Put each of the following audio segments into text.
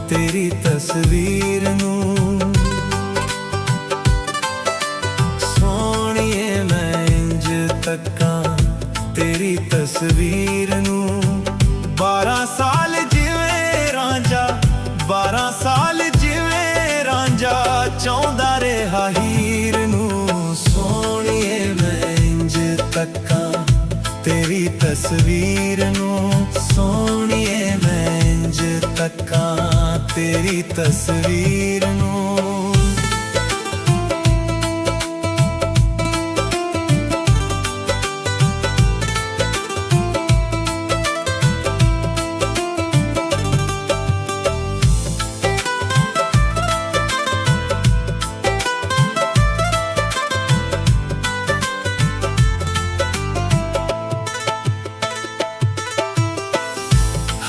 तेरी तस्वीर नूं सोहणीए मैं इंज तक्कां तेरी तस्वीर नूं 12 साल जिवें रांझा 12 साल जिवें रांझा चाहुंदा रहा हीर नूं सोहणीए मैं इंज तक्कां तेरी तस्वीर नूं सोहणीए मैं इंज तक्कां तेरी तस्वीर नूं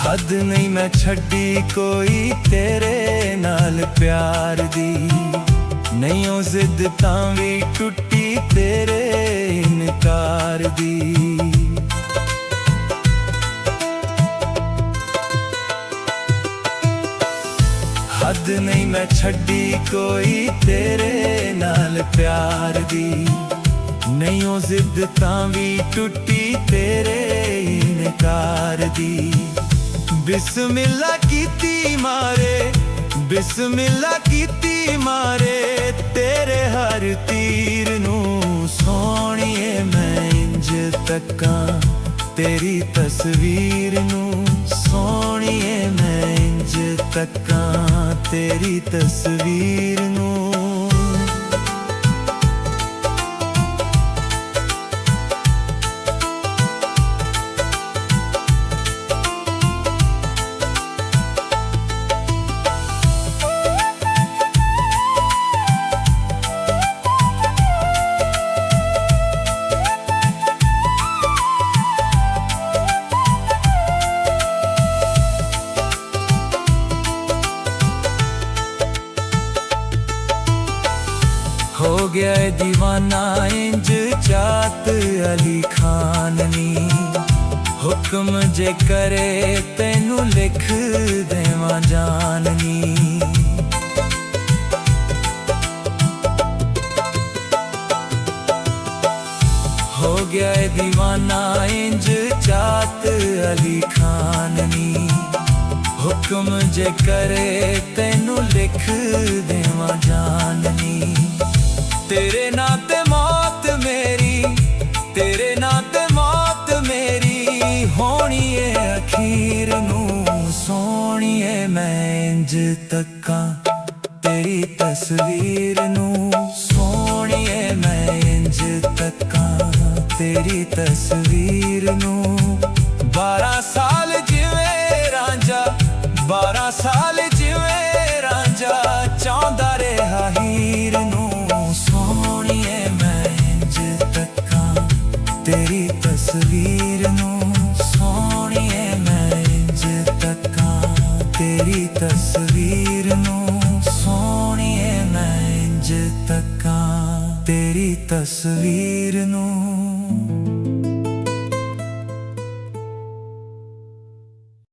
हद नहीं मैं छड्डी कोई तेरे नाल प्यार दी नहीं ओ जिद तां भी टुटी तेरे इनकार दी हद नहीं मैं छड्डी कोई तेरे नाल प्यार दी नहीं ओ जिद तां भी टुटी तेरे इनकार दी बिस्मिल्ला कीती मारे बिस्मिल्ला कीती मारे तेरे हर तीर नूं सोहणीए मैं इंज तक्कां तेरी तस्वीर नूं सोहणीए मैं इंज तक्कां तेरी तस्वीर नूं हो गया दीवाना इंज चात अली खान नी हुक्म जे करे तेनू लिख देवां जाननी हो गया दीवाना इंज चात अली खान नी हुक्म जे करे तेनू लिख देवां जाननी तेरे नाते मौत मेरी तेरे नाते मौत मेरी होनी है अखीर नूं सोहणीए मैं इंज तक्कां तेरी तस्वीर नूं सोहणीए मैं इंज तक्कां तेरी तस्वीर नूं 12 साल जिवें रांझा 12 साल जिवें रांझा चाहुंदा रहा हीर नूं तेरी तस्वीर नूं सोहणीए मैं इंज तक्कां तेरी तस्वीर नूं सोहणीए मैं इंज तक्कां तेरी तस्वीर नूं